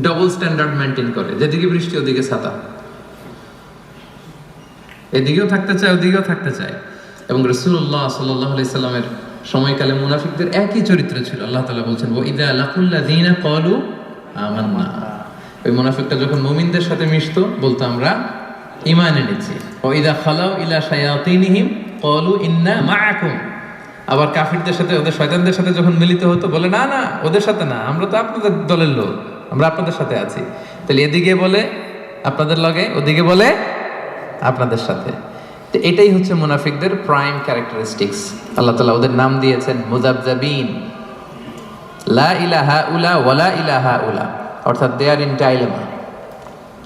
Double standard maintain করে, যেদিকে বৃষ্টি ওদিকে ছাতা, এদিকেও থাকতে চায় ওদিকেও থাকতে চায়। এবং রাসূলুল্লাহ সাল্লাল্লাহু আলাইহি সাল্লামের সময়কালে মুনাফিকদের একই চরিত্র ছিল। আল্লাহ তাআলা বলছেন ওয়া ইযা লাকুল্লাযীনা ক্বালু আমান্না, ওই মুনাফিকটা যখন মুমিনদের সাথে মিশতো বলতো আমরা ঈমান এনেছি। ওয়া ইযা খালাউ ইলা শায়াতিনহিম ক্বালু ইন্না মাআকুম, আবার কাফিরদের সাথে ওদের শয়তানদের সাথে যখন মিলিত হতো বলে না না ওদের সাথে না, আমরা তো আপনাদের দলের লোক, আমরা আপনাদের সাথে আছি। তাহলে এদিকে বলে আপনাদের লগে, ওদিকে বলে আপনাদের সাথে। তো এটাই হচ্ছে মুনাফিকদের প্রাইম ক্যারেক্টারিস্টিক্স। আল্লাহ তাআলা ওদের নাম দিয়েছেন মুযাবযাবিন, লা ইলাহা উলা ওয়ালা ইলাহা উলা, অর্থাৎ দে আর ইন ডাইলেমা,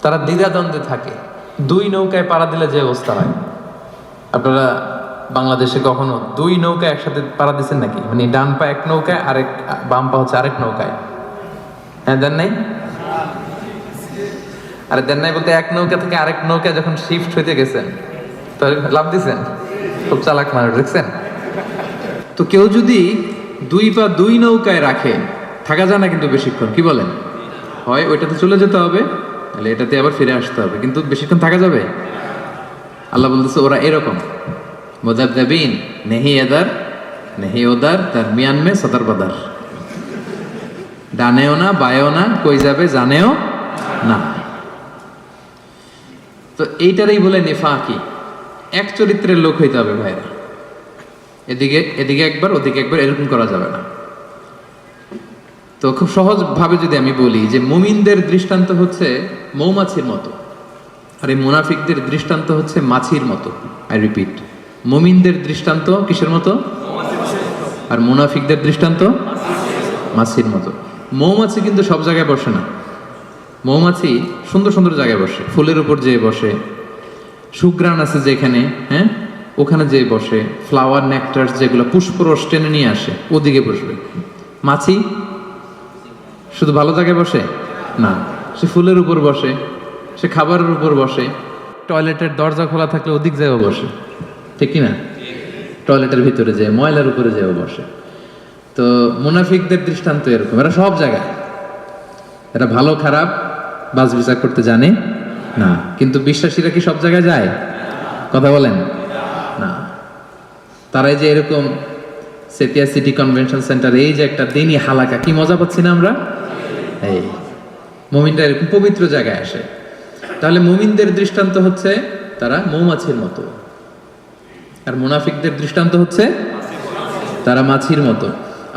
তারা দ্বিধাদ্বন্দ্বে থাকে। দুই নৌকায় পাড়া দিলে যে অবস্থা হয়, আপনারা বাংলাদেশে কখনো দুই নৌকা একসাথে পাড়া দিচ্ছেন নাকি? মানে ডান পা এক নৌকায় আরেক বাম পা হচ্ছে আরেক নৌকায়, হ্যাঁ দেন নাই? আরে দেন নাই বলতে এক নৌকা থেকে আরেক নৌকা যখন শিফট হইতে গেছেন তাহলে লাভ দিচ্ছেন, খুব চালাক মানুষ দেখছেন। তো কেউ যদি দুই পা দুই নৌকায় রাখে থাকা যায় না কিন্তু বেশিক্ষণ, কি বলেন? হয় ওইটাতে চলে যেতে হবে, তাহলে এটাতে আবার ফিরে আসতে হবে, কিন্তু বেশিক্ষণ থাকা যাবে? আল্লাহ বলতেছে ওরা এরকম মুযাবযাবিন, নেহি এদার নেহি ওদার, তার মিয়ান মে সদর বাদার, ডানেও না বায়েও না, কই যাবে জানেও না। তো এইটারই বলে নিফাকি, এক চরিত্রের লোক হইতে হবে ভাইরা, এদিকে এদিকে একবার ওদিকে একবার, এরকম করা যাবে না। তো খুব সহজ ভাবে যদি আমি বলি যে মুমিনদের দৃষ্টান্ত হচ্ছে মৌমাছির মতো, আর এই মুনাফিকদের দৃষ্টান্ত হচ্ছে মাছির মতো। আই রিপিট, মুমিনদের দৃষ্টান্ত কিসের মতো? আর মুনাফিকদের দৃষ্টান্ত মাছির মতো। মৌমাছি কিন্তু সব জায়গায় বসে না, মৌমাছি সুন্দর সুন্দর জায়গায় বসে, ফুলের উপর যেয়ে বসে, সুঘ্রাণ আছে যেখানে, হ্যাঁ ওখানে যেয়ে বসে, ফ্লাওয়ার নেকটার যেগুলো পুষ্পরস টেনে নিয়ে আসে ওদিকে বসবে। মাছি শুধু ভালো জায়গায় বসে না, সে ফুলের উপর বসে, সে খাবারের উপর বসে, টয়লেটের দরজা খোলা থাকলে ওদিক যেও বসে, ঠিক কিনা? টয়লেটের ভিতরে যেয়ে ময়লার উপরে যেও বসে। তো মুনাফিকদের দৃষ্টান্ত এরকম, এরা সব জায়গায়, এরা ভালো খারাপ বাছ বিচার করতে জানে না। কিন্তু বিশ্বাসীরা কি সব জায়গায় যায়? কথা বলেন না। তারাই যে এরকম সেপিয়া সিটি কনভেনশন সেন্টার, এই যে একটা দিনই হালাকা, কি মজা পাচ্ছি না আমরা? এই মুমিনরা এরকম পবিত্র জায়গায় আসে। তাহলে মুমিনদের দৃষ্টান্ত হচ্ছে তারা মৌমাছির মতো, আর মুনাফিকদের দৃষ্টান্ত হচ্ছে তারা মাছির মতো।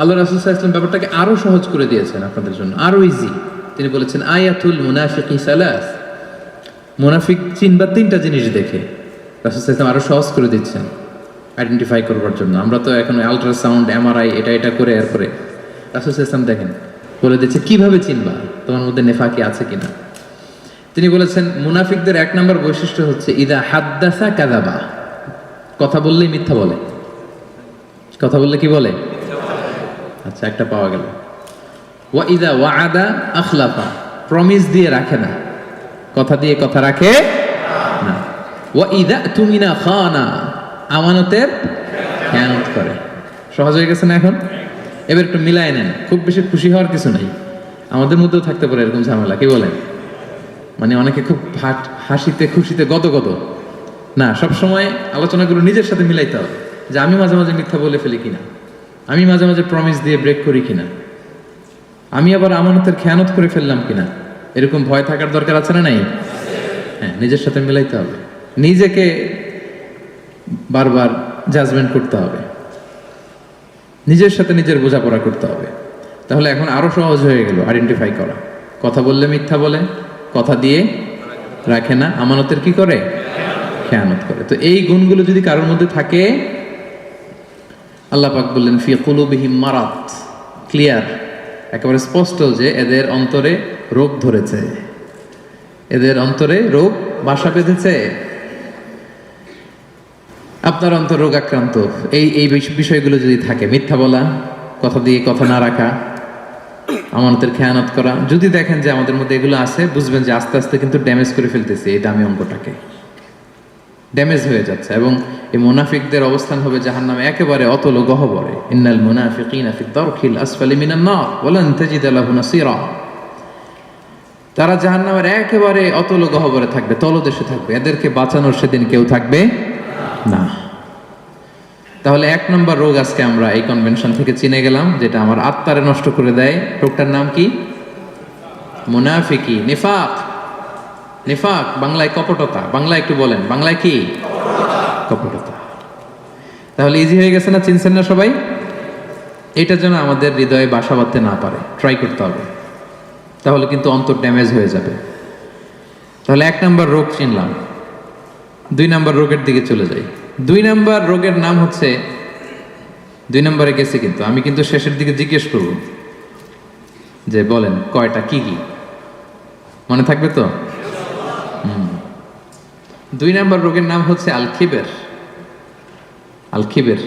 আল্লাহ রাসূল সাল্লাল্লাহু আলাইহি ওয়াসাল্লাম ব্যাপারটাকে আরো সহজ করে দিয়েছেন আপনাদের জন্য, আরো ইজি। তিনি বলেছেন আয়াতুল মুনাফিকি সালাস, মুনাফিক চিনবা তিনটা জিনিস দেখে। রাসূল সাল্লাল্লাহু আলাইহি ওয়াসাল্লাম আরো সহজ করে দিচ্ছেন আইডেন্টিফাই করবার জন্য। আমরা তো এখন আল্ট্রাসাউন্ড এমআরআই এটা করে এরপরে রাসূল সাল্লাল্লাহু আলাইহি ওয়াসাল্লাম দেখেন বলে দিচ্ছে কিভাবে চিনবা তোমার মধ্যে নেফাকি আছে কিনা। তিনি বলেছেন মুনাফিকদের এক নম্বর বৈশিষ্ট্য হচ্ছে ইদা হাদ্দাসা কাযাবা, কথা বললেই মিথ্যা বলে। কথা বললে কি বলে? আচ্ছা, একটা পাওয়া গেল। ওয়া ইদা ওয়াআদা আখলাফা, প্রমিস দিয়ে রাখে না, কথা দিয়ে কথা রাখে না। ওয়া ইদা তুমিনা খানা, আমানতের খেয়ানত করে। সহজ হয়ে গেছে না এখন? এবার একটু মিলায় নেন, খুব বেশি খুশি হওয়ার কিছু নাই, আমাদের মধ্যেও থাকতে পারে এরকম ঝামেলা, কি বলেন? মানে অনেকে খুব হাসিতে খুশিতে গদগদ না, সবসময় আলোচনাগুলো নিজের সাথে মিলাইতে হবে, যে আমি মাঝে মাঝে মিথ্যা বলে ফেলি কিনা, আমি মাঝে মাঝে প্রমিস দিয়ে ব্রেক করি কিনা, আমি আবার আমানতের খেয়ানত করে ফেললাম কিনা, এরকম ভয় থাকার দরকার আছে না নাই? হ্যাঁ, নিজের সাথে মিলাইতে হবে, নিজেকে বারবার জাজমেন্ট করতে হবে, নিজের সাথে নিজের বোঝাপড়া করতে হবে। তাহলে এখন আরো সহজ হয়ে গেল আইডেন্টিফাই করা। কথা বললে মিথ্যা বলে, কথা দিয়ে রাখে না, আমানতের কি করে? খেয়ানত করে। তো এই গুণগুলো যদি কারোর মধ্যে থাকে, আল্লাহ পাক বললেন ফি কুলুবিহিম মারাদ, ক্লিয়ার, একেবারে স্পষ্ট যে এদের অন্তরে রোগ ধরেছে, এদের অন্তরে রোগ বাসা বেঁধেছে। আপনার অন্তর রোগ আক্রান্ত, এই বিষয়গুলো যদি থাকে, মিথ্যা বলা, কথা দিয়ে কথা না রাখা, আমানতের খেয়ানত করা, যদি দেখেন যে আমাদের মধ্যে এগুলো আছে, বুঝবেন যে আস্তে আস্তে কিন্তু ড্যামেজ করে ফেলতেছে এই দামি অঙ্গটাকে, ড্যামেজ হয়ে যাচ্ছে। এবং এই মুনাফিকদের অবস্থান হবে জাহান্নামে একেবারে অতল গহ্বরে। ইন্নাল মুনাফিকিনা ফি দারকিল আসফালি মিনান নার ওয়া লান তাজিদ লাহু নাসীরা। তারা জাহান্নামের একেবারে অতল গহ্বরে থাকবে, তলদেশে থাকবে, এদেরকে বাঁচানোর সেদিন কেউ থাকবে না। তাহলে 1 নম্বর রোগ আজকে আমরা এই কনভেনশন থেকে চিনে গেলাম, যেটা আমার আত্মারে নষ্ট করে দেয়। রোগটার নাম কি? মুনাফিকি, নিফাক। নিফাক বাংলায় কপটতা। বাংলায় একটু বলেন, বাংলায় কি? কপটতা। তাহলে ইজি হয়ে গেছে না? চিনছেন না সবাই? এটা যেন আমাদের হৃদয়ে বাসা বাঁধতে না পারে, ট্রাই করতে হবে, তাহলে কিন্তু অন্তর ড্যামেজ হয়ে যাবে। তাহলে 1 নম্বর রোগ চিনলাম। 2 নম্বর রোগের দিকে চলে যাই। 2 নম্বর রোগের নাম হচ্ছে, 2 নম্বরে গেছে কিন্তু আমি কিন্তু শেষের দিকে জিজ্ঞেস করব যে বলেন কয়টা কি কি, মনে থাকবে তো? 2 নম্বর রোগের নাম হচ্ছে আল খিবের। আল খিবের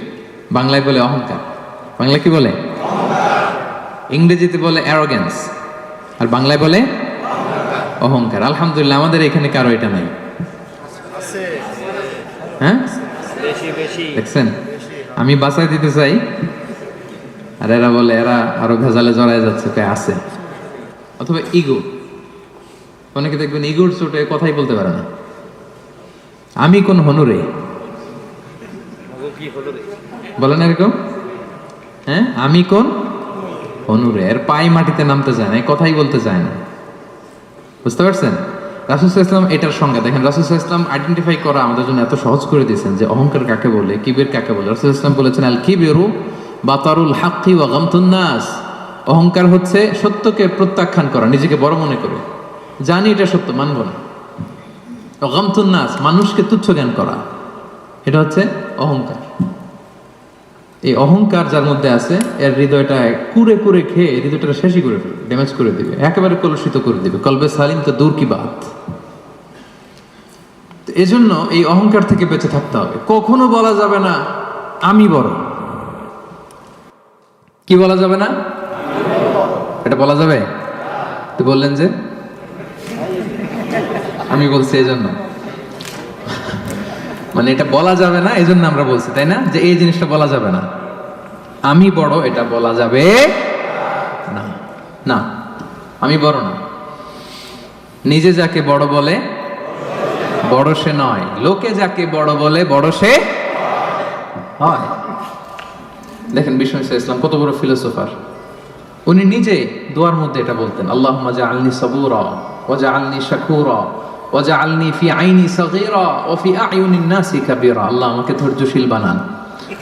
বাংলায় বলে অহংকার। বাংলায় কি বলে? ইংরেজিতে বলে অ্যারোগেন্স, আর বাংলায় বলে অহংকার। আলহামদুলিল্লাহ আমাদের এখানে কারো এটা নাই। হ্যাঁ, দেখছেন, আমি বাঁচাই দিতে চাই আর এরা বলে, এরা আরো ভেজালে জড়ায় যাচ্ছে, কে আছে। অথবা ইগো, অনেকে দেখবেন ইগোর চোটে কথাই বলতে পারে না। আমি কোন হনুরে বলেন এরকম? হ্যাঁ, আমি কোন হনুরে, এর পায়ে মাটিতে নামতে চায় না, কথাই বলতে চায় না। বুঝতে পারছেন? রাসূল সাল্লাল্লাহু আলাইহি ওয়াসাল্লাম এটার সঙ্গে দেখেন, রাসূল সাল্লাল্লাহু আলাইহি ওয়াসাল্লাম আইডেন্টিফাই করা আমাদের জন্য এত সহজ করে দিয়েছেন যে অহংকার কাকে বলে, কিবির কাকে বলে। রাসূল সাল্লাল্লাহু আলাইহি ওয়াসাল্লাম বলেছেন, আল কিবিরু বাতারুল হাক্কি ওয়া গামতুন নাস। অহংকার হচ্ছে সত্যকে প্রত্যাখ্যান করা, নিজেকে বড় মনে করে, জানি এটা সত্য, মানব না। ওয়া গামতুন নাস, মানুষকে তুচ্ছ জ্ঞান করা, এটা হচ্ছে অহংকার। এই অহংকার যার মধ্যে আছে, এর হৃদয়টা কুরে কুরে খেয়ে হৃদয়টা শেষই করে ফেলবে, ড্যামেজ করে দিবে, একেবারে কলুষিত করে দিবে। কলবে সালিম তো দূর কি বাত। এজন্য এই অহংকার থেকে বেঁচে থাকতে হবে। কখনো বলা যাবে না আমি বড়। কি বলা যাবে না? এটা বলা যাবে? তো বললেন যে আমি বলছি এজন্য, মানে এটা বলা যাবে না, এই জন্য আমরা বলছি, তাই না? যে এই জিনিসটা বলা যাবে না, আমি বড়, এটা বলা যাবে না। না, আমি বড় না। নিজে যাকে বড় বলে বড় সে নয়, লোকে যাকে বড় বলে বড় সে হয়। দেখেন বিষ্ণু ইসলাম কত বড় ফিলোসোফার। উনি নিজে দোয়ার মধ্যে এটা বলতেন, আল্লাহুম্মা জাআলনি সাবুরা ওয়া জাআলনি শাকুরা ওয়াজআলনি ফি আইনি সাগীরা ওয়া ফি আ'য়ুনিন নাসি কাবীরা। আল্লাহ আমাকে ধৈর্যশীল বানান,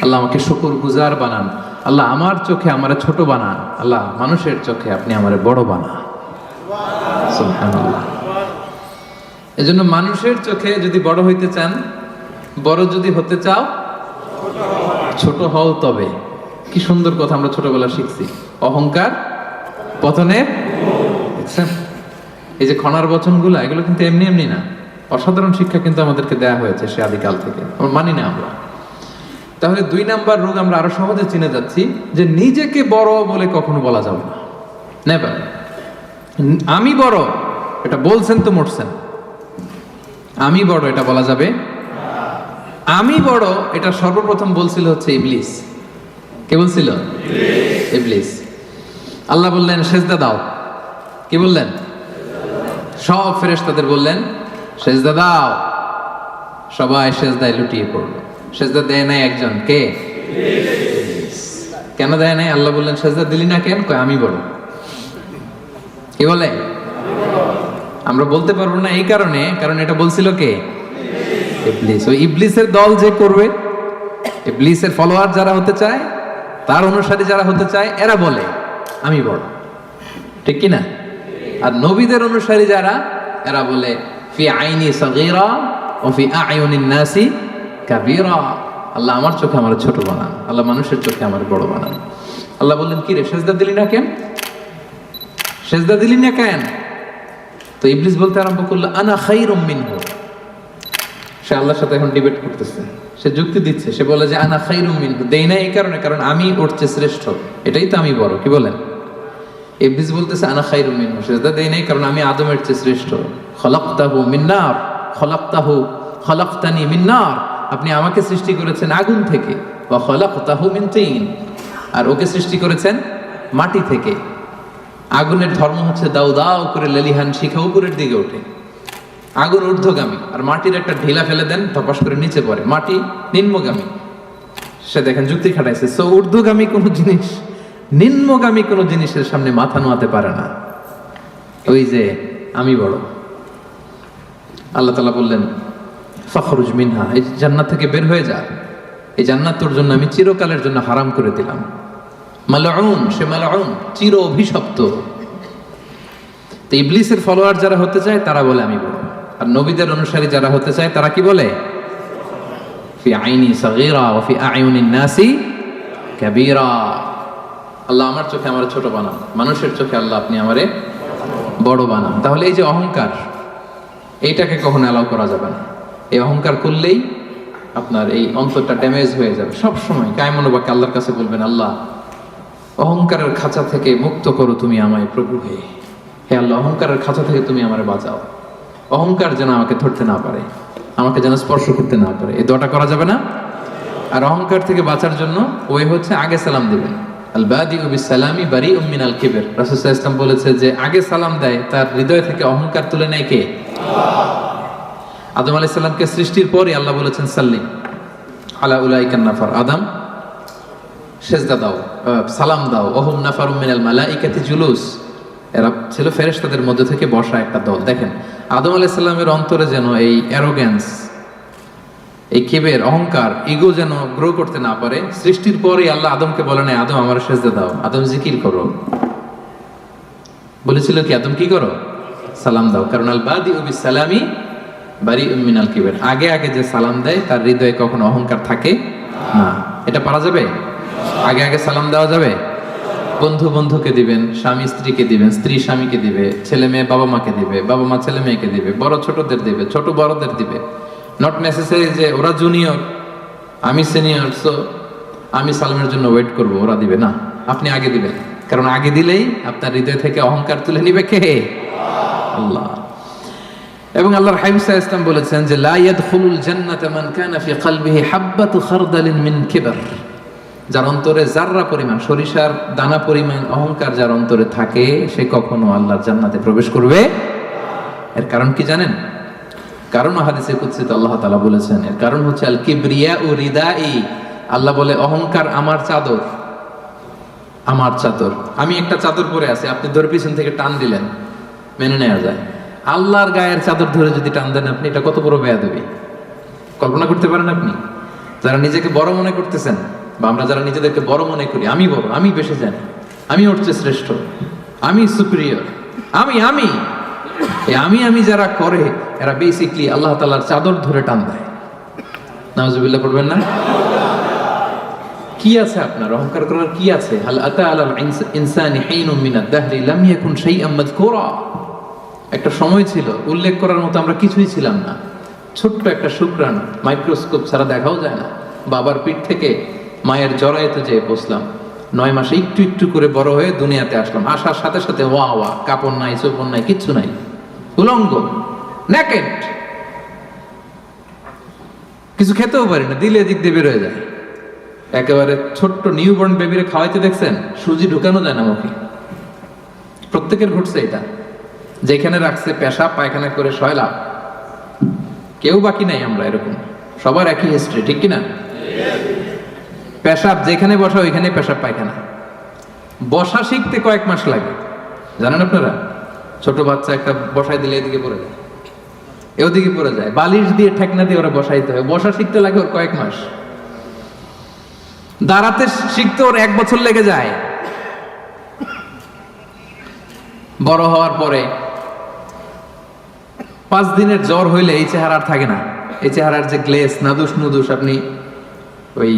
আল্লাহ আমাকে শুকরগুজার বানান, আল্লাহ আমার চোখে আমারে ছোট বানান, আল্লাহ মানুষের চোখে আপনি আমারে বড় বানান। সুবহানাল্লাহ। এজন্য মানুষের চোখে যদি বড় হইতে চান, বড় যদি হতে চাও, ছোট হও তবে। কি সুন্দর কথা আমরা ছোটবেলা শিখছি, অহংকার পতনের। দেখছেন এই যে খনার বচনগুলো, এগুলো কিন্তু এমনি এমনি না, অসাধারণ শিক্ষা কিন্তু আমাদেরকে দেয়া হয়েছে সে আদিকাল থেকে, আমরা মানি না আমরা। তাহলে 2 নাম্বার রোগ আমরা আরো সহজে চিনে যাচ্ছি, যে নিজেকে বড় বলে কখনো বলা যাবে না, নেভার। আমি বড় এটা বলছেন তো মরছেন, আমি বড় এটা বলা যাবে। আমি বড় এটা সর্বপ্রথম বলছিল হচ্ছে ইবলিস। কে বলছিল? ইবলিস। আল্লাহ বললেন সেজদা দাও, কি বললেন? সব ফেরেশতাদের বললেন সেজদা দাও, সবাই সেজদায় লুটিয়ে পড়লো। সেজদা দেয় নাই একজন, কে? ইবলিস। কেন দেয় নাই? আল্লাহ বললেন সেজদা দিলি না কেন? কয় আমি বড়। কি বলে? আমরা বলতে পারবো না এই কারণে, কারণ এটা বলছিল কে? ইবলিস। ওই ইবলিসের দল যে করবে, ইবলিসের ফলোয়ার যারা হতে চায়, তার অনুসারী যারা হতে চায়, এরা বলে আমি বড়, ঠিক কি না? আর নবীদের অনুসারী যারা, এরা বলে ফি আইনি সাগীরা ওয়া ফি আ'য়ুনিন নাসি কাবীরা। আল্লাহ আমার চোখে আমার ছোট বানান, আল্লাহ মানুষের চোখে আমার বড় বানান। আল্লাহ বললেন কি রে, সেজদা দিলি না কেন? সেজদা দিলি না কেন? তো ইবলিস বলতে আরম্ভ করলো আনা খায়রুম মিনহু। সে আল্লাহর সাথে এখন ডিবেট করতেছে, সে যুক্তি দিচ্ছে, সে বলে যে আনা খায়রুম মিনহু, দেই না এই কারণে, কারণ আমি ওর চেয়ে শ্রেষ্ঠ, এটাই তো আমি বড়। কি বলেন? ইবলিস বলতেছে আনা খায়রুম মিনহু, সেজদা দেই নাই কারণ আমি আদমের চেয়ে শ্রেষ্ঠ। খলাকতাহু মিন নার, খলাকতানি মিন নার, আপনি আমাকে সৃষ্টি করেছেন আগুন থেকে, ওয়া খলাকতাহু মিন তিন, আর ওকে সৃষ্টি করেছেন মাটি থেকে। আগুনের ধর্ম হচ্ছে দাউ দাউ করে লেলিহান শিখা উপরের দিকে ওঠে, আগুন ঊর্ধ্বগামী, আর মাটির একটা ঢিলা ফেলে দেন ধপাস করে নিচে পড়ে, মাটি নিম্নগামী। সে দেখেন যুক্তি খাটাইছে, সো ঊর্ধ্বগামী কোনো জিনিস নিম্নগামী কোনো জিনিসের সামনে মাথা নোয়াতে পারে না। ওই যে আমি বড়, আল্লাহ তাআলা বললেন ফাখরুজ মিনহা, এই জান্নাত থেকে বের হয়ে যা, এই জান্নাত তোর জন্য আমি চিরকালের জন্য হারাম করে দিলাম। মালউন, সে মালউন, চির অভিশপ্ত। তো ইবলিসের ফলোয়ার যারা হতে চায় তারা বলে আমি বড়, আর নবীদের অনুসারী যারা হতে চায় তারা কি বলে ফি আইনি সাগীরা ওয়া ফি আয়ুনিন নাসি কাবীরা। আল্লাহ আমার চোখে আমার ছোট বানান, মানুষের চোখে আল্লাহ আপনি আমারে বড় বানান। তাহলে এই যে অহংকার, এইটাকে কখনো অ্যালাউ করা যাবে না। এই অহংকার করলেই আপনার এই অন্তরটা ড্যামেজ হয়ে যাবে। সব সময় কায়মনোবাক্যে আল্লাহর কাছে বলবেন, আল্লাহ অহংকারের খাঁচা থেকে মুক্ত করো তুমি আমায় প্রভু, হে আল্লাহ অহংকারের খাঁচা থেকে তুমি আমারে বাঁচাও। অহংকার যেন আমাকে ধরতে না পারে, আমাকে যেন স্পর্শ করতে না পারে। এই দোয়াটা করা যাবে না। আর অহংকার থেকে বাঁচার জন্য ওই হচ্ছে আগে সালাম দিবেন। আল বাদিউ বিসসালামি বারিউম মিনাল কিবর। রাসূল সাল্লাল্লাহু আলাইহি ওয়াসাল্লাম বলেছে যে আগে সালাম দেয় তার হৃদয় থেকে অহংকার তুলে নেয় কে? আদম আলাইহিস সালামকে সৃষ্টির পরই আল্লাহ বলেছেন সাল্লিম আলা উলাইকান নাফার, আদম সেজদা দাও, সালাম দাও। ওহুম নাফারুম মিনাল মালাইকাতি জুলুস, এরা ছিল ফেরেশতাদের মধ্যে থেকে বসা একটা দল। দেখেন আদম আলাইহিস সালামের অন্তরে যেন এই অ্যারোগ্যান্স, এই কিবের, অহংকার, ইগো যেন গ্রো করতে না পারে। সৃষ্টির পরই আল্লাহ আদমকে বলে নাই আদম আমার সেজদা দাও, আদম জিকির করো। বলেছিল কি আদম কি করো? সালাম দাও। কারণ আল বাদিউ বিসসালামি বারিউম মিনাল কিবর, আগে আগে যে সালাম দেয় তার হৃদয়ে কখনো অহংকার থাকে না। এটা পারা যাবে? আগে আগে সালাম দেওয়া যাবে? বন্ধু বন্ধুকে দিবেন, স্বামী স্ত্রীকে দিবেন, স্ত্রী স্বামীকে দিবে, ছেলে মেয়ে বাবা মাকে দিবে, বাবা মা ছেলে মেয়েকে দিবে, বড় ছোটদের দিবে, ছোট বড়দের দিবে। নট নেসেসারি যে ওরা জুনিয়র আমি সিনিয়র, সো আমি সালামের জন্য ওয়েট করব, ওরা দিবে না, আপনি আগে দিবেন। কারণ আগে দিলেই আপনার হৃদয় থেকে অহংকার তুলে নিবে কে? আল্লাহ। এবং আল্লাহর হাবিব সাল্লাল্লাহু আলাইহি ওয়াসাল্লাম বলেছেন যে লা ইয়াদখুলুল জান্নাতা মান কানা ফি কলবিহি হাব্বাতু খারদালিন মিন কিবর, যার অন্তরে জাররা পরিমাণ, সরিষার দানা পরিমাণ অহংকার যার অন্তরে থাকে সে কখনো আল্লাহর জান্নাতে প্রবেশ করবে। এর কারণ কি জানেন? কারণ হাদিসে কুদসিতে আল্লাহ তাআলা বলেছেন, এর কারণ হচ্ছে আল কিবরিয়া ও রিদাই। আল্লাহ বলে অহংকার আমার চাদর, আমার চাদর। আমি একটা চাদর পরে আছি, আপনি ধরে পিছন থেকে টান দিলেন, মেনে নেওয়া যায়। আল্লাহর গায়ের চাদর ধরে যদি টান দেন আপনি, এটা কত বড় বেয়াদবি। কল্পনা করতে পারেন আপনি? যারা নিজেকে বড় মনে করতেছেন, বা আমরা যারা নিজেদেরকে বড় মনে করি, আমি বড়, আমি বেশি জানি, আমি ওর চেয়ে শ্রেষ্ঠ, আমি সুপিরিয়র, আমি আমি আমি যারা করে এরা বেসিকলি আল্লাহ তাআলার চাদর ধরে টান দেয়। নাউজুবিল্লাহ পড়বেন না? কি আছে আপনার অহংকার করার? কি আছে? হাল আতা আলাল ইনসানি হিনুম মিনাদ দাহরি লাম ইয়াকুন শাইআম মাযকুরা। একটা সময় ছিল উল্লেখ করার মতো আমরা কিছুই ছিলাম না। ছোট্ট একটা শুক্রাণু, মাইক্রোস্কোপ ছাড়া দেখাও যায় না। বাবার পিঠ থেকে মায়ের জরায়ুতে যেয়ে বসলাম, 9 মাসে একটু একটু করে বড় হয়ে দুনিয়াতে আসলাম। আসার সাথে সাথে ওয়া ওয়া, কাপড় নাই, চোপড় নাই, কিচ্ছু নাই, উলঙ্গ, নেকেড। কিছু খেতেও পারি না, দিলে দিক দিয়ে বের হয়ে যায়। একেবারে ছোট্ট নিউবর্ন বেবিরে খাওয়াইতে দেখছেন, সুজি ঢুকানো যায় না মুখে। প্রত্যেকের ঘটছে এটা। যেখানে রাখছে পেশাব পায়খানা করে শয়লাভ, কেউ বাকি নাই। আমরা এরকম সবার একই হিস্ট্রি, ঠিক কিনা? পেশাব যেখানে বসা ওইখানে পেশাব পায়খানা। বসা শিখতে কয়েক মাস লাগে, জানেন আপনারা? ছোট বাচ্চা একটা বসাই দিলে এদিকে পড়ে যায়, ওদিকে পড়ে যায়, বালিশ দিয়ে ঠেকনা দিয়ে ওরা বসাইতে হয়। বসা শিখতে লাগে ওর কয়েক মাস, দাঁড়াতে শিখতে ওর 1 বছর লেগে যায়। বড় হওয়ার পরে 5 দিনের জ্বর হইলে এই চেহারা আর থাকে না। এই চেহারার যে গ্লেস, নাদুস নুদুস, আপনি ওই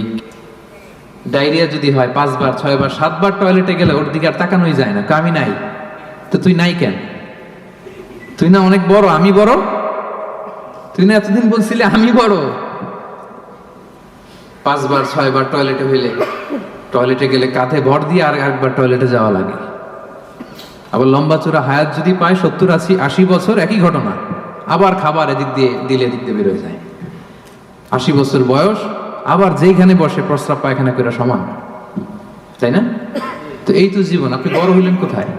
ডায়রিয়া যদি হয় 5 বার 6 বার 7 বার টয়লেটে গেলে ওর দিকে আর তাকানোই যায় না। আমি নাই তো তুই নাই কেন? তুই না অনেক বড়, আমি বড়? তুই না এতদিন বলছিলি আমি বড়? 5 বার 6 বার টয়লেটে হইলে, টয়লেটে গেলে কাঁধে ভর দিয়ে আর একবার টয়লেটে যাওয়া লাগে। আবার লম্বা চূড়া হায়াত যদি পায় 70 80 বছর, একই ঘটনা। আবার খাবার এদিক দিয়ে দিলে এদিক দিয়ে বেরোয় যায়। 80 বছর বয়স, আবার যেখানে বসে প্রস্রাব পায়খানা করে সমান, তাই না? তো এই তো জীবন। আপনি বড় হইলেন কোথায়?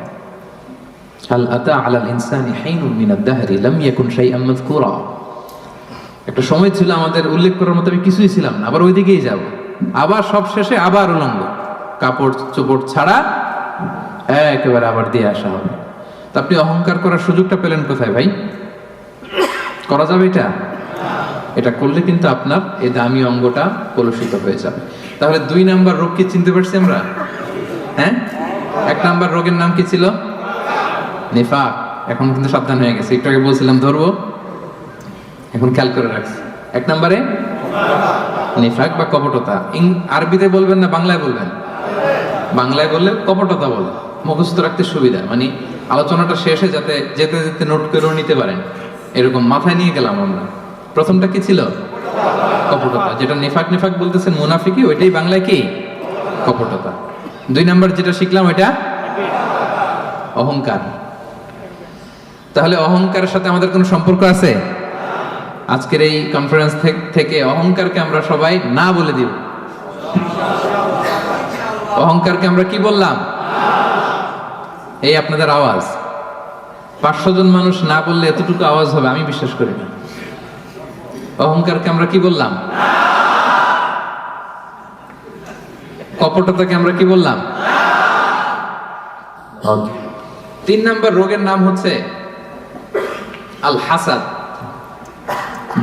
হাল আতা আলাল ইনসানি হিনুন মিনাদ দাহরি লাম ইয়াকুন শাইআন মাযকুরা। একটা সময় ছিল আমাদের উল্লেখ করার মতো আমি কিছুই ছিলাম না, আবার ওইদিকেই যাব, আবার সব শেষে আবার উলঙ্গ, কাপড় চোপড় ছাড়া একেবারে আবার দিয়ে আসা হবে। তা আপনি অহংকার করার সুযোগটা পেলেন কোথায় ভাই? করা যাবে এটা? এটা করলে কিন্তু আপনার এই দামি অঙ্গটা কলুষিত হয়ে যাবে। তাহলে 2 নাম্বার রোগ কি চিনতে পারছি আমরা? হ্যাঁ, 1 নাম্বার রোগের নাম কি ছিল? নিফাক। এখন কিন্তু সাবধান হয়ে গেছে, একটু আগে বলছিলাম ধরবো, এখন খেয়াল করে রাখছি। 1 নম্বরে নিফাক বা কপটতা। আরবিতে বলবেন না বাংলায় বলবেন? বাংলায় বললে কপটতা বলে, মুখস্থ রাখতে সুবিধা, মানে আলোচনাটা শেষে যাতে যেতে যেতে নোট করেও নিতে পারেন, এরকম মাথায় নিয়ে গেলাম আমরা। প্রথমটা কি ছিল? কপটতা। যেটা নিফাক নিফাক বলতেছেন মুনাফিকি, ওইটাই বাংলায় কি? কপটতা। 2 নাম্বার যেটা শিখলাম ওইটা অহংকার। তাহলে অহংকারের সাথে আমাদের কোনো সম্পর্ক আছে? আজকের এই কনফারেন্স থেকে অহংকারকে আমরা সবাই না বলে দিব। অহংকারকে আমরা কি বললাম? এই আপনাদের আওয়াজ, 500 জন মানুষ না বললে এতটুকু আওয়াজ হবে আমি বিশ্বাস করি না। অহংকারকে আমরা কি বললাম? কপটতাকে আমরা কি বললাম? 3 নাম্বার রোগের নাম হচ্ছে আল হাসাদ।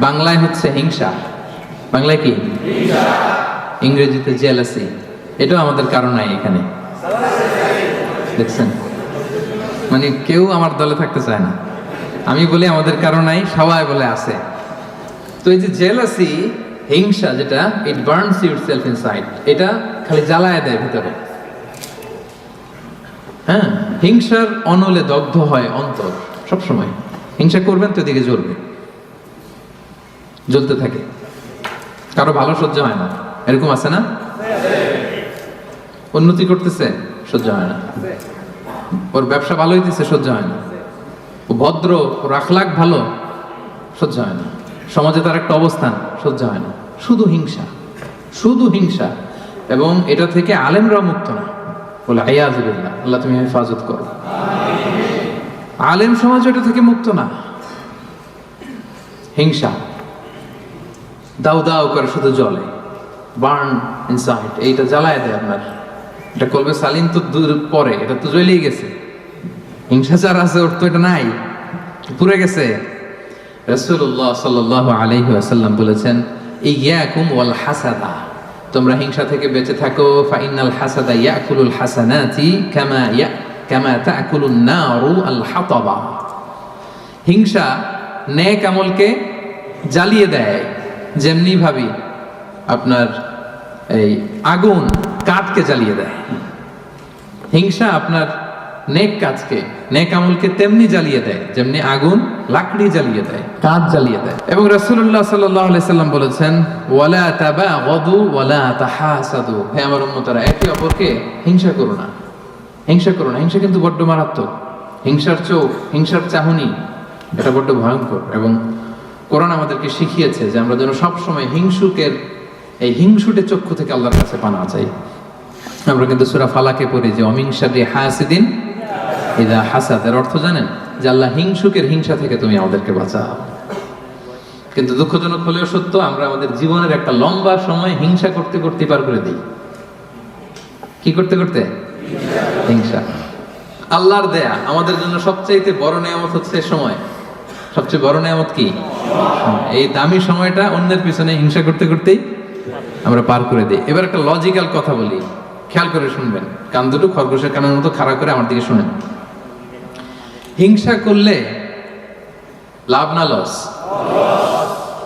বাংলায় হচ্ছে হিংসা। বাংলায় কি? ইংরেজিতে জেলাসি। এটাও আমাদের কারণ নাই এখানে, দেখছেন? মানে কেউ আমার দলে থাকতে চায় না, আমি বলি আমাদের কারণ নাই, সবাই বলে আছে। তো এই যে জেলাসি, হিংসা, যেটা ইট বার্নস ইউরসেলফ ইনসাইড, এটা খালি জ্বালায় দেয় ভিতরে। হ্যাঁ, হিংসার অনলে দগ্ধ হয় অন্তর। সবসময় হিংসা করবেন তো এদিকে জ্বলবে, জ্বলতে থাকে। কারো ভালো সহ্য হয় না, এরকম আছে না? উন্নতি করতেছে, সহ্য হয় না। ওর ব্যবসা ভালো হইতেছে, সহ্য হয় না। ও ভদ্র, ওর আখলাক ভালো, সহ্য হয় না। সমাজে তার একটা অবস্থান, সহ্য হয় না। শুধু হিংসা, শুধু হিংসা। এবং এটা থেকে আলেমরাও মুক্ত না, বলে আয়াযুবিল্লাহ, আল্লাহ তুমি হেফাজত করো। আলেম সমাজ এটা থেকে মুক্ত না। হিংসা দাউ দাউ করে শুধু জ্বলে, বার্ন ইনসাইড, এইটা জ্বালায় দেয় আপনার। এটা কলবে সালিম তো দূর পরে, এটা তো জ্বলেই গেছে। হিংসা যার আছে ওর তো এটা নাই, পুড়ে গেছে। রাসূলুল্লাহ সাল্লাল্লাহু আলাইহি ওয়াসাল্লাম বলেছেন, ইয়াকুম ওয়াল হাসাদা, তোমরা হিংসা থেকে বেঁচে থাকো। ফাইনাল হাসাদা ইয়াকুলুল হাসানাতি কামা তাকুলুন নারু আল হাতাবা। হিংসা নেক আমলকে জ্বালিয়ে দেয়, যেমনি ভাবে আপনার এই আগুন কাঠকে জ্বালিয়ে দেয়। হিংসা আপনার নেক কাজকে, নেক আমলকে তেমনি জ্বালিয়ে দেয় যেমনি আগুন লাকড়ি জ্বালিয়ে দেয়, কাঠ জ্বালিয়ে দেয়। এবং রাসূলুল্লাহ সাল্লাল্লাহু আলাইহি সাল্লাম বলেছেন, ওয়ালা তাবাগাদু ওয়ালা তাহাসাদু, হে আমার উম্মতরা, একে অপরকে হিংসা করো না, হিংসা করো না। হিংসা কিন্তু বড্ড মারাত্মক। হিংসার চোখ, হিংসার চাহনি, এটা বড্ড ভয়ঙ্কর। এবং কোরআন আমাদেরকে শিখিয়েছে যে আমরা যেন সবসময় হিংসুকের এই হিংসুটে চক্ষু থেকে আল্লাহর কাছে পানা চাই। আমরা কিন্তু সূরা ফালাকে পড়ি যে অমিন শাররি হাসিদিন ইযা হাসাদ, এর অর্থ জানেন? যে আল্লাহ হিংসুকের হিংসা থেকে তুমি আমাদেরকে বাঁচাও। কিন্তু দুঃখজনক হলেও সত্য, আমরা আমাদের জীবনের একটা লম্বা সময় হিংসা করতে করতে পার করে দিই। কি করতে করতে? হিংসা। আল্লাহর দেয়া আমাদের জন্য সবচেয়ে বড় নিয়ামত হচ্ছে সময়। সবচেয়ে বড় নিয়ামত কি? এই দামি সময়টা অন্যের পিছনে হিংসা করতে করতেই আমরা পার করে দিই। এবার একটা লজিক্যাল কথা বলি, খেয়াল করে শুনবেন, কান দুটো খরগোশের কানের মতো খাড়া করে আমার দিকে শুনেন। হিংসা করলে লাভ না লস?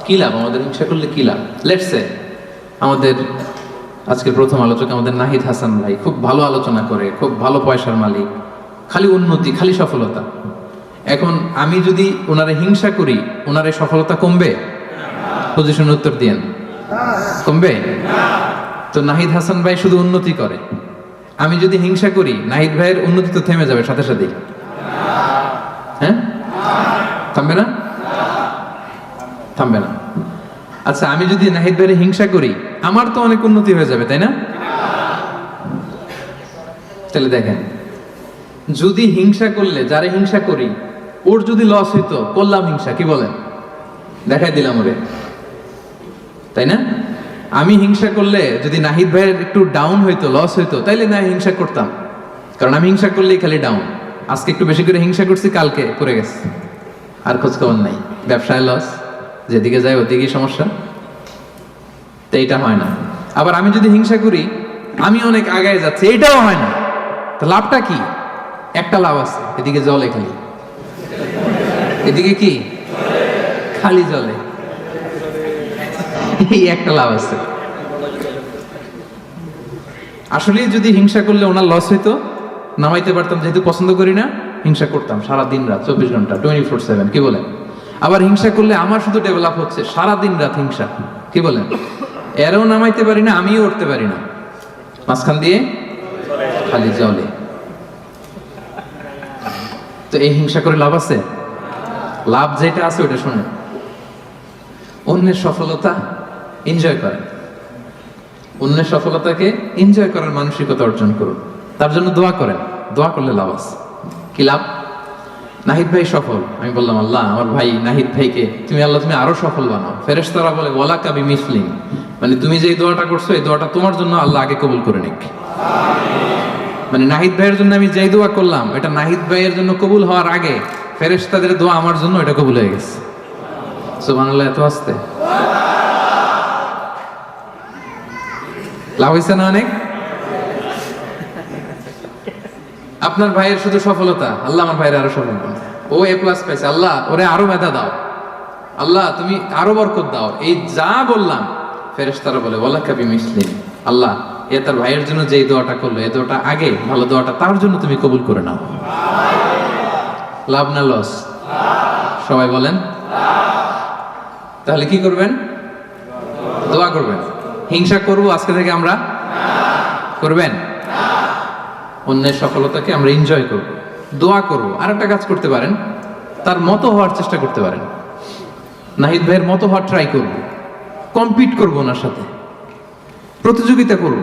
কি লাভ আমাদের হিংসা করলে? কি লাভ? লেটস সে আমাদের আজকের প্রথম আলোচক আমাদের নাহিদ হাসান ভাই খুব ভালো আলোচনা করে, খুব ভালো পয়সার মালিক, খালি উন্নতি, খালি সফলতা। এখন আমি যদি ওনারে হিংসা করি, ওনার এই সফলতা কমবে? পজিশন উত্তর দিয়েন, কমবে? তো নাহিদ হাসান ভাই শুধু উন্নতি করে, আমি যদি হিংসা করি নাহিদ ভাইয়ের উন্নতি তো থেমে যাবে সাথে সাথেই। হ্যাঁ, থামবে না? থামবে না। আচ্ছা, আমি যদি নাহিদ ভাইয়ের হিংসা করি আমার তো অনেক উন্নতি হয়ে যাবে, তাই না? তাহলে দেখেন যদি হিংসা করলে, যারে হিংসা করি ওর যদি লস হইতো, করলাম হিংসা, কি বলেন, দেখাই দিলাম ওরে, তাই না? আমি হিংসা করলে যদি নাহিদ ভাইয়ের একটু ডাউন হইতো, লস হইতো, তাইলে না হিংসা করতাম, কারণ আমি হিংসা করলেই খালি ডাউন। আজকে একটু বেশি করে হিংসা করছি, কালকে পড়ে গেছে, আর খোঁজ খবর নাই, ব্যবসায় লস, যেদিকে যায় ওদিকেই সমস্যা। তো এইটা হয় না। আবার আমি যদি হিংসা করি, আমি অনেক আগায় যাচ্ছি, এইটাও হয় না। তো লাভটা কি? একটা লাভ আছে, এদিকে জলে খালি, এদিকে কি খালি জলে, এই একটা লাভ আছে। আসলে যদি হিংসা করলে ওনার লস হইতো, নামাইতে পারতাম, যেহেতু পছন্দ করি না, হিংসা করতাম সারা দিন রাত, 24 ঘন্টা, 24/7, কি বলেন? আবার হিংসা করলে আমার শুধু ডেভেলপ হচ্ছে, সারা দিন রাত হিংসা, কি বলেন? এরও নামাইতে পারি না, আমিও উঠতে পারি না, মাঝখান দিয়ে খালি জলে। তো এই হিংসা করে লাভ আছে? লাভ যেটা আছে ওটা শুনেন, অন্যের সফলতা এনজয় করেন, অন্যের সফলতাকে এনজয় করার মানসিকতা অর্জন করুন, তার জন্য দোয়া করেন, দোয়া করলে লাভ আছে। কি লাভ? নাহিদ ভাই সফল, আমি বললাম আল্লাহ আমার ভাই নাহিদ ভাইকে তুমি, আল্লাহ তুমি আরো সফল বানাও। ফেরেশতারা বলে ওয়ালা কাবি মিসলিম, মানে তুমি যে দোয়াটা করছো এই দোয়াটা তোমার জন্য আল্লাহ আগে কবুল করে নিক। মানে নাহিদ ভাইয়ের জন্য আমি যেই দোয়া করলাম, এটা নাহিদ ভাইয়ের জন্য কবুল হওয়ার আগে ফেরেশতাদের দোয়া আমার জন্য এটা কবুল হয়ে গেছে। সুবহানাল্লাহ, এত আসতে লাভ হয়েছে না অনেক? আপনার ভাইয়ের শুধু সফলতা, আল্লাহ আমার ভাইয়ের আরো সফল করো, ও A+ পাইছে, আল্লাহ ওরে আরো মেধা দাও, আল্লাহ তুমি আরো বরকত দাও। এই যা বললাম, ফেরেশতারা বলে ওয়ালা কাবি মিসলিম, আল্লাহ এ তার ভাইয়ের জন্য যে দোয়াটা করলো, এই দোয়াটা আগে, ভালো দোয়াটা তার জন্য তুমি কবুল করে নাও। লাভ না লস? সবাই বলেন। তাহলে কি করবেন? দোয়া করবেন। হিংসা করবো আজকে থেকে আমরা? করবেন? অন্যের সফলতাকে আমরা এনজয় করব, দোয়া করব। আর একটা কাজ করতে পারেন, তার মতো হওয়ার চেষ্টা করতে পারেন, নাহিদ ভাইয়ের মতো হওয়ার ট্রাই করব, কম্পিট করব, ওনার সাথে প্রতিযোগিতা করব।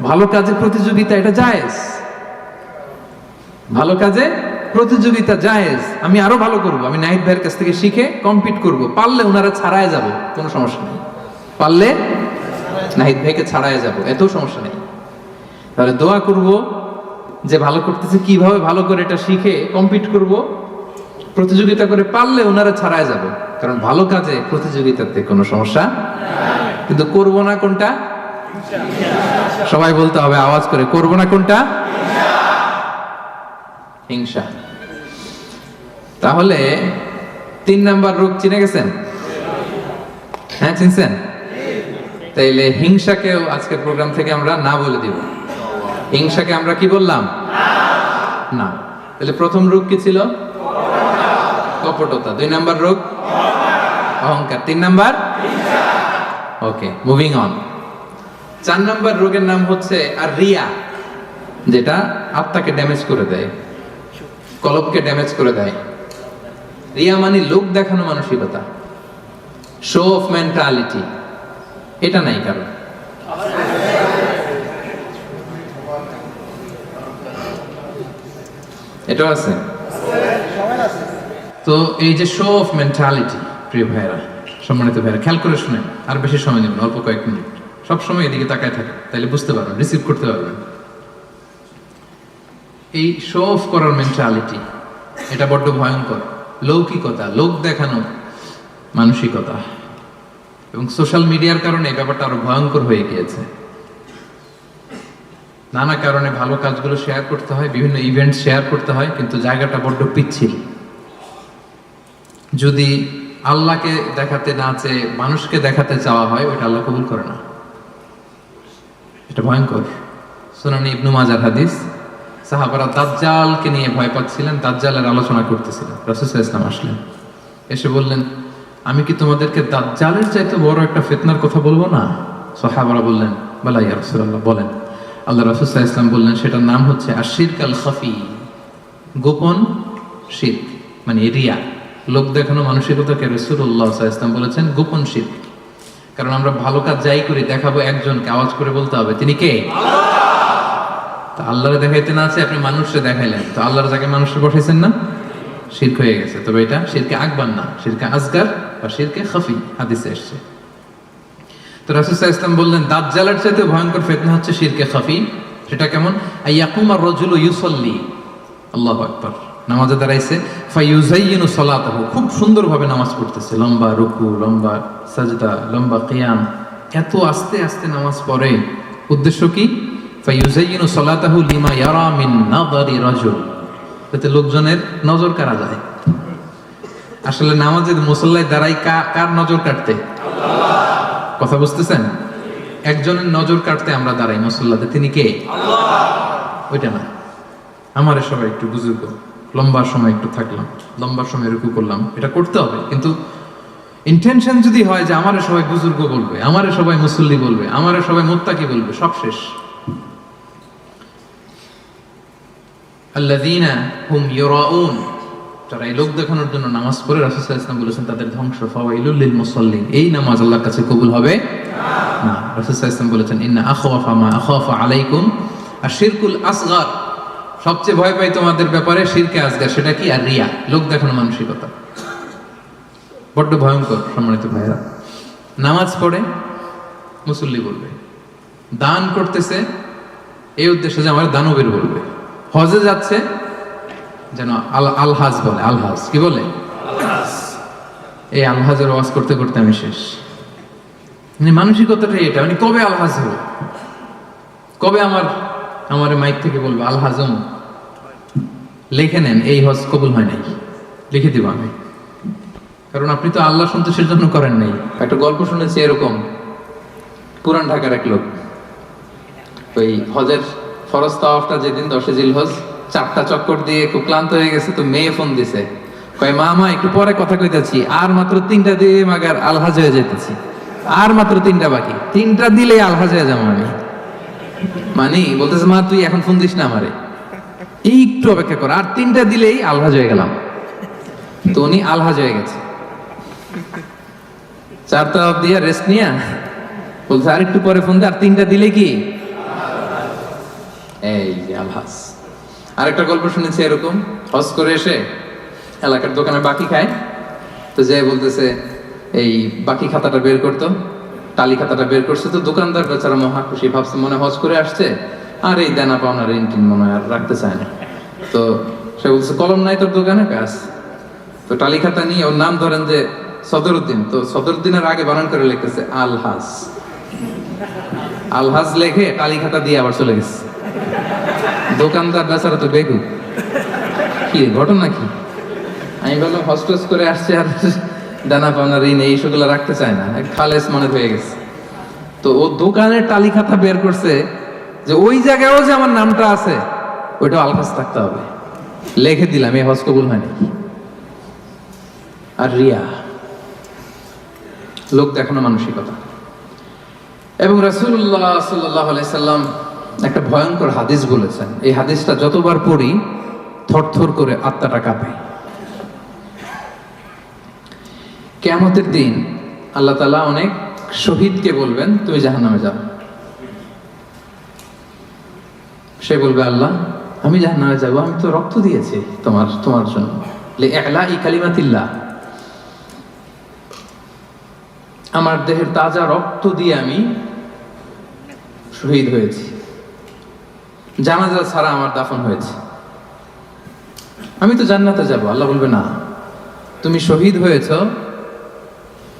ভালো কাজে প্রতিযোগিতা, এটা জায়েজ, ভালো কাজে প্রতিযোগিতা জায়েজ। আমি আরো ভালো করব, আমি নাহিদ ভাইয়ের কাছ থেকে শিখে কম্পিট করব, পারলে ওনারা ছাড়ায় যাব, কোনো সমস্যা নেই, পারলে নাহিদ ভাইকে ছাড়ায় যাব, এত সমস্যা নেই। তাহলে দোয়া করব যে ভালো করতেছে, কিভাবে ভালো করে এটা শিখে কম্পিট করব, প্রতিযোগিতা করে পারলে ওনারা ছাড়ায় যাব, কারণ ভালো কাজে প্রতিযোগিতাতে কোনো সমস্যা। কিন্তু করব না কোনটা? সবাই বলতে হবে আওয়াজ করে, করব না কোনটা? হিংসা। তাহলে 3 নাম্বার রোগ চিনে গেছেন? হ্যাঁ, চিনছেন? তাইলে হিংসাকেও আজকের প্রোগ্রাম থেকে আমরা না বলে দিব। হিংসাকে আমরা কি বললাম? না। তাহলে প্রথম রোগ কি ছিল? কপটতা। 2 নাম্বার রোগ অহংকার। 3 number okay, moving on. 4 number রোগের নাম হচ্ছে আর রিয়া, যেটা আত্মাকে ড্যামেজ করে দেয়, কলবকে ড্যামেজ করে দেয়। রিয়া মানে লোক দেখানো মানসিকতা, শো অফ মেন্টালিটি, এটা নাই কারণ। এটাও আছে। তো এই যে শো অফ মেন্টালিটি, প্রিয় ভাইরা, সম্মানিত ভাইরা, খেয়াল করে শুনেন, আর বেশি সময় নেবেন, অল্প কয়েক মিনিট, সব সময় এদিকে তাকায় থাকেন, তাইলে বুঝতে পারবেন, রিসিভ করতে পারবেন। এই শো অফ করার মেন্টালিটি, এটা বড্ড ভয়ঙ্কর। লৌকিকতা, লোক দেখানো মানসিকতা, এবং সোশ্যাল মিডিয়ার কারণে এই ব্যাপারটা আরো ভয়ঙ্কর হয়ে গিয়েছে। নানা কারণে ভালো কাজগুলো শেয়ার করতে হয়, বিভিন্ন ইভেন্ট শেয়ার করতে হয়, কিন্তু জায়গাটা বড্ড পিচ্ছিল। যদি আল্লাহকে দেখাতে না চেয়ে মানুষকে দেখাতে চাওয়া হয়, ওটা আল্লাহ কবুল করে না, এটা ভয়ঙ্কর। সুনানে ইবনু মাজার হাদিস, সাহাবারা দাজ্জালকে নিয়ে ভয় পাচ্ছিলেন, দাজ্জালের আলোচনা করতেছিলেন, রাসূল সাল্লাল্লাহু আলাইহি ওয়াসাল্লাম আসলেন, এসে বললেন আমি কি তোমাদেরকে দাজ্জালের চাইতে বড় একটা ফিতনার কথা বলবো না? সাহাবারা বললেন বালা ইয়া রাসূলুল্লাহ, বলেন। আল্লাহ রাসূল সাল্লাল্লাহু আলাইহি ওয়াসাল্লাম বললেন সেটার নাম হচ্ছে আশিরক আল খাফি, গোপন শিরক, মানে রিয়া, লোক দেখানো মানসিকতাকে রাসূলুল্লাহ সাল্লাল্লাহু আলাইহি ওয়াসাল্লাম বলেছেন গোপন শিরক। কারণ আমরা ভালো কাজ যাই করি দেখাবো একজনকে, আওয়াজ করে বলতে হবে তিনি কে? তো আল্লাহরে দেখাইতে না আছে আপনি মানুষকে দেখাইলেন, তো আল্লাহর যাকে মানুষকে বসাইছেন না, শিরক হয়ে গেছে। তবে এটা শিরকে আকবার না, শিরকে আসগার বা শিরকে খাফি হাদিসে এসেছে। তো রাসূল সাল্লাল্লাহু আলাইহি ওয়াসাল্লাম বললেন দাজ্জালের চাইতে ভয়ঙ্কর ফিতনা হচ্ছে শিরকে খাফি। সেটা কেমন? আইয়াকুমার রাজুলু ইউসাল্লি, আল্লাহু আকবার, নামাজে দাঁড়াইছে, ফায়ুযায়্যিনু সালাতাহু, খুব সুন্দরভাবে নামাজ পড়তেছে, লম্বা রুকু, লম্বা সাজদা, লম্বা কিয়াম, এত আস্তে আস্তে নামাজ পড়ে। উদ্দেশ্য কি? ফায়ুযায়্যিনু সালাতাহু লিমা ইয়ারা মিন নাযারি রাজুল, যাতে লোকজনের নজর কাড়া যায়। আসলে নামাজে মুসল্লায় দাঁড়াই কার নজর কাটতে? আল্লাহ। কথা বুঝতেছেন? একজনের নজর কাটতে আমরা দাঁড়াই মুসল্লাতে, তিনি কে? আল্লাহ। ওইটা না, আমার সবাই একটু বুজুর্গ, লম্বা সময় একটু থাকলাম, লম্বা সময় রুকু করলাম, এটা করতে হবে, কিন্তু ইন্টেনশন যদি হয় যে আমারে সবাই বুজুর্গ বলবে, আমারে সবাই মুসল্লি বলবে, আমারে সবাই মুত্তাকি বলবে, সব শেষ। আল্লাযীনা হুম ইউরাউন, যারা এই লোক দেখানোর জন্য নামাজ পড়ে, রাসূল সাল্লাল্লাহু আলাইহি ওয়াসাল্লাম বলেছেন তাদের ধ্বংস। ফাওয়াইলুল লিল মুসাল্লিন, এই নামাজ আল্লাহর কাছে কবুল হবে না। রাসূল সাল্লাল্লাহু আলাইহি ওয়াসাল্লাম বলেছেন ইন্না আখওয়াফা মা আখাফা আলাইকুম আশ-শিরকুল আসগার, সবচেয়ে ভয় পাই তোমাদের ব্যাপারে শিরকে আসগার। সেটা কি? আর রিয়া, লোক দেখানো মানসিকতা, বড্ড ভয়ঙ্কর। সম্মানিত ভাইরা, নামাজ পড়ে মুসল্লি বলবে, দান করতেছে এই উদ্দেশ্যে যে আমার দানবীর বলবে, হজে যাচ্ছে যেন আলহাজ বলে, আলহাজ কি বলে? এই আলহাজের ওয়াজ করতে করতে আমি শেষ। মানসিকতাটা এটা, মানে কবে আলহাজ হবো, কবে আমার মাইক থেকে বলবো আলহাজম, লিখে নেন এই হজ কবুল হয় নাই, লিখে দিব আমি, কারণ আপনি তো আল্লাহ সন্তোষের জন্য করেন নাই। একটা গল্প শুনেছি এরকম, পুরান ঢাকার এক লোক, ওই হজের ফরজ তাওয়াফটা যেদিন 10 জিলহজ, 4টা চক্কর দিয়ে খুব ক্লান্ত হয়ে গেছে, তো মেয়ে ফোন দিছে, কয় মা একটু পরে কথা কইতেছি, আর মাত্র 3টা দিয়ে মাগার আলহাজ হয়ে যেতেছি, আর মাত্র 3টা বাকি, 3টা দিলেই আলহাজ হয়ে যাবো আমি। মানে বলতেছে মা তুই এখন ফোন দিস না আমারে, এই একটু অপেক্ষা কর, আর 3টা দিলেই আলহাজ হয়ে গেলাম। তো উনি আলহাজ হয়ে গেছে, 4 তাওয়াফ দিয়ে রেস্ট নিয়া বলছে আর একটু পরে ফোন দে, আর 3টা দিলে কি এই যে আলহাজ। আরেকটা গল্প শুনেছি এরকম, হজ করে এসে এলাকার দোকানে বাকি খায়, তো যে বলতেছে এই বাকি খাতাটা বের করতো, টালি খাতাটা বের করছে, তো দোকানদার বেচারা মহা খুশি, ভাবছে মনে হজ করে আসছে, আর এই দেনা পাওনার ঋণ মনে হয় আর রাখতে চায় না। তো সে বলছে কলম নাই তোর দোকানে? কাজ। তো টালি খাতা নিয়ে ওর নাম ধরেন যে সদরউদ্দিন, তো সদরউদ্দিনের আগে বানান করে লিখতেছে আলহাজ, আলহাজ লেখে টালি খাতা দিয়ে আবার চলে গেছে। দোকানদার বেচারা তো বেগু, কি ঘটনা কি? আমি বললাম হস্টেস করে আসছে আর দানা পাওনা ঋণ এইসবগুলো রাখতে চায় না, খালেস মনে হয়ে গেছে। তো ও দোকানের টালি খাতা বের করছে যে ওই জায়গায়ও যে আমার নামটা আছে ওইটাও আলহাজ থাকতে হবে, লিখে দিলাম, এই হজ কবুল হয়নি। আর রিয়া, লোক দেখানো মানসিকতা। এবং রাসূলুল্লাহ সাল্লাল্লাহু আলাইহি সাল্লাম একটা ভয়ঙ্কর হাদিস বলেছেন, এই হাদিসটা যতবার পড়ি থরথর করে আত্মাটা কাঁপে। কিয়ামতের দিন আল্লাহ তাআলা অনেক শহীদকে বলবেন তুমি জাহান্নামে যাও। সে বলবে আল্লাহ আমি জাহান্নামে যাব, আমি তো রক্ত দিয়েছি তোমার জন্য, লিইলাই কালিমাতিল্লাহ, আমার দেহের তাজা রক্ত দিয়ে আমি শহীদ হয়েছি, জানাজা ছাড়া আমার দাফন হয়েছে, আমি তো জান্নাতে যাব। আল্লাহ বলবে না, তুমি শহীদ হয়েছ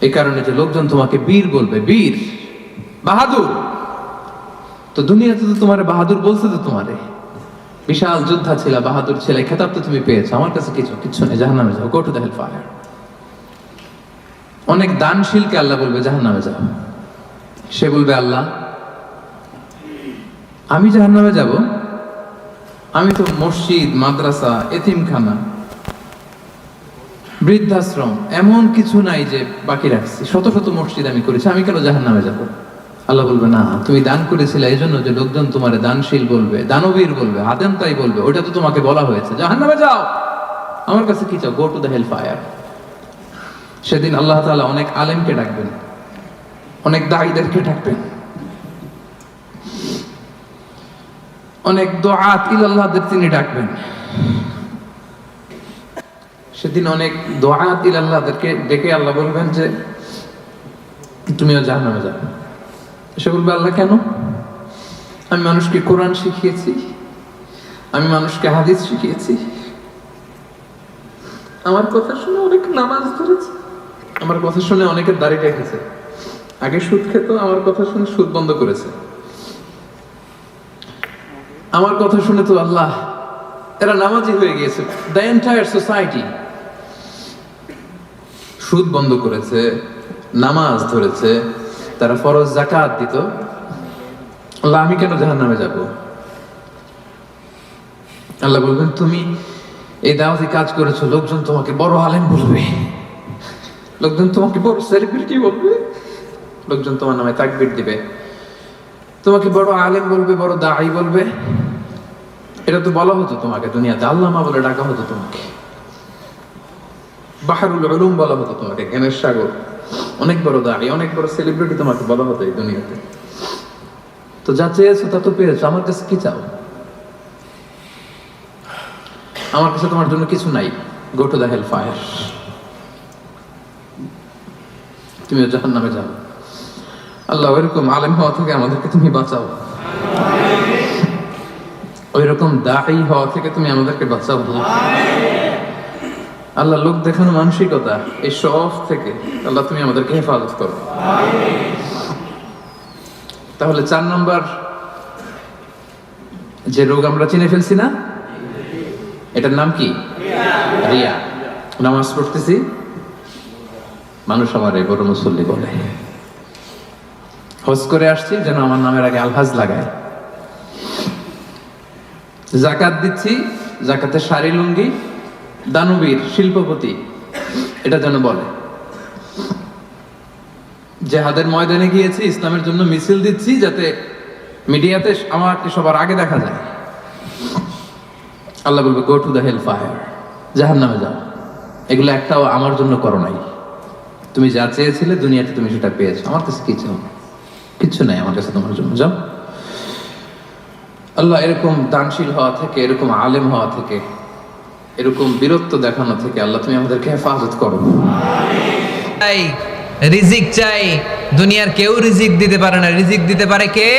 এই কারণে যে লোকজন তোমাকে বীর বলবে, বীর বাহাদুর। তো দুনিয়াতে তো তোমার বাহাদুর বলছে, তো তোমারে বিশাল যোদ্ধা ছিল, বাহাদুর ছিল, খেতাব তো তুমি পেয়েছো, আমার কাছে কিচ্ছু নেই, জাহান্নামে যাও, go to the hell fire. অনেক দানশীলকে আল্লাহ বলবে জাহান্নামে যাও। সে বলবে আল্লাহ আমি জাহান্নামে যাব, আমি তো মসজিদ, মাদ্রাসা, এতিমখানা, বৃদ্ধাশ্রম এমন কিছু নাই যে বাকি রাখছি, শত শত মসজিদ আমি করেছি, আমি কেন জাহান্নামে যাব? আল্লাহ বলবে না, তুমি দান করেছিলে এই জন্য যে লোকজন তোমার দানশীল বলবে, দানবীর বলবে, হাতেমতাই বলবে, ওইটা তো তোমাকে বলা হয়েছে, জাহান্নামে যাও, আমার কাছে কি চাও? Go to the hell fire. সেদিন আল্লাহ তাআলা অনেক আলেমকে ডাকবেন, অনেক দায়ীদেরকে ডাকবেন, অনেক দুআত ইলাল্লাহদের তিনি ডাকবেন। সেদিন অনেক দুআত ইলাল্লাহদেরকে ডেকে আল্লাহ বলবেন যে তুমিও জাহান্নামে যাবে। সে বলবে আল্লাহ কেন? আমি মানুষকে কোরআন শিখিয়েছি, আমি মানুষকে হাদিস শিখিয়েছি, আমার কথা শুনে অনেক নামাজ ধরেছে, আমার কথা শুনে অনেকের দাড়ি রেখেছে, আগে সুদ খেত, আমার কথা শুনে সুদ বন্ধ করেছে, আমার কথা শুনে তো আল্লাহ এরা নামাজি হয়ে গিয়েছে। দ্য এন্টায়ার সোসাইটি সুদ বন্ধ করেছে, নামাজ ধরেছে, তারা ফরজ যাকাত দিত, আল্লাহ আমি কেন জাহান্নামে যাব? আল্লাহ বলবেন তুমি এই দাওয়াতি কাজ করেছো, লোকজন তোমাকে বড় আলেম বলবে, লোকজন তোমাকে বড় সেলিব্রিটি বলবে, লোকজন তোমার নামে তাকবীর দিবে, তোমাকে বড় আলেম বলবে, বড় দাঈ বলবে। এটা তো বলা হতো তোমাকে দুনিয়াতে, আল্লামা বলে ডাকা হতো তোমাকে, বাহরুল উলুম বলা হতো তোমাকে, জ্ঞানের সাগর, অনেক বড় দাঈ, অনেক বড় সেলিব্রিটি তোমাকে বলা হতো এই দুনিয়াতে। তো যা চেয়েছো তা তো পেয়েছো, আমার কাছে কি চাও? আমার কাছে তোমার জন্য কিছু নাই। Go to the hell fire, তুমিও জাহান্নামে যাও। আল্লাহ ওইরকম আলেম হওয়া থেকে আমাদেরকে তুমি বাঁচাও, ওইরকম দাঈ হওয়া থেকে তুমি আমাদেরকে বাঁচাও। আল্লাহ লোক দেখানো মানসিকতা, এই সব থেকে আল্লাহ তুমি আমাদেরকে হেফাজত করো। তাহলে 4 নম্বর যে রোগ আমরা চিনে ফেলছি না, এটার নাম কি? রিয়া। নামাজ পড়তেছি, মানুষ আমার এই বড় মুসল্লি বলে, হজ করে আসছি যেন আমার নামের আগে আলহাজ লাগায়, যাকাত দিচ্ছি, যাকাতের শাড়ি লুঙ্গি দানবীর শিল্পপতি এটা যেন বলে, জিহাদের ময়দানে গিয়েছি, ইসলামের জন্য মিছিল দিচ্ছি, যাতে মিডিয়াতে আমাকে সবার আগে দেখা যায়। আল্লাহ বলবে go to the hell fire, জাহান্নামে যাও। এগুলো একটাও আমার জন্য করো নাই, তুমি যা চেয়েছিলে দুনিয়াতে তুমি সেটা পেয়েছো, আমার কাছে কি চাও? কিচ্ছু নাই আমার কাছে তোমার জন্য, যাও। আল্লাহ এরকম দানশীল হওয়া থেকে, এরকম আলেম হওয়া থেকে, এরকম বীরত্ব দেখানো থেকে আল্লাহ তুমি আমাদেরকে হেফাজত করো। রিজিক চাই, দুনিয়ার কেউ রিজিক দিতে পারে না, রিজিক দিতে পারে কে?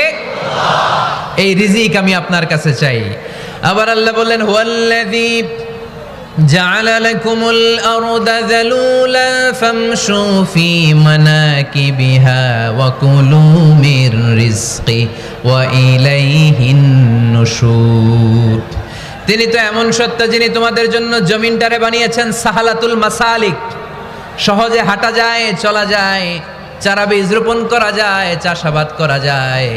এই রিজিক আমি আপনার কাছে চাই। আবার আল্লাহ বললেন হুয়াল্লাযী জাআলা লাকুমুল আরদা যালুলা ফামশু ফি মানাকিবিহা ওয়া কুলু মির রিজকি ওয়া ইলাইহিন নুশুর। তিনি তো এমন সত্তা যিনি তোমাদের জন্য জমিনটারে বানিয়েছেন সাহালাতুল মাসালিক, সহজে হাঁটা যায়, চলা যায়, চারা বীজ রোপণ করা যায়, চাষাবাদ করা যায়।